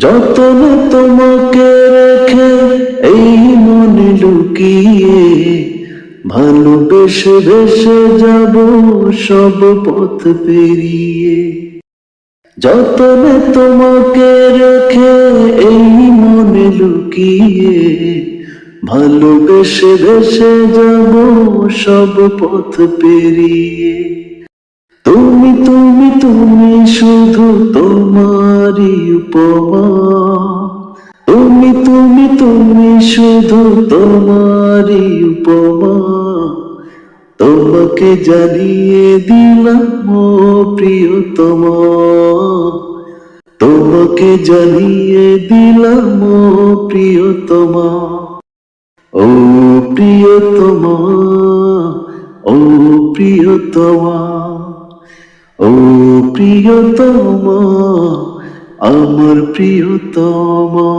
যতনে তোমাকে রেখে এই মনে লুকিয়ে ভালোবেসে ভেসে যাব সব পথ পেরিয়ে। যতনে তোমাকে রেখে এই মনে লুকিয়ে ভালোবেসে ভেসে যাব সব পথ পেরিয়ে। তুমি তুমি তুমি শুধু তোমারই উপমা, তুমি তুমি তুমি শুধু তোমারই উপমা। তোমাকে জানিয়ে দিলাম ও প্রিয়তমা, তোমাকে জানিয়ে দিলাম ও প্রিয়তমা। ও প্রিয়তমা, ও প্রিয়তমা, ও প্রিয়তমা, আমার প্রিয়তমা।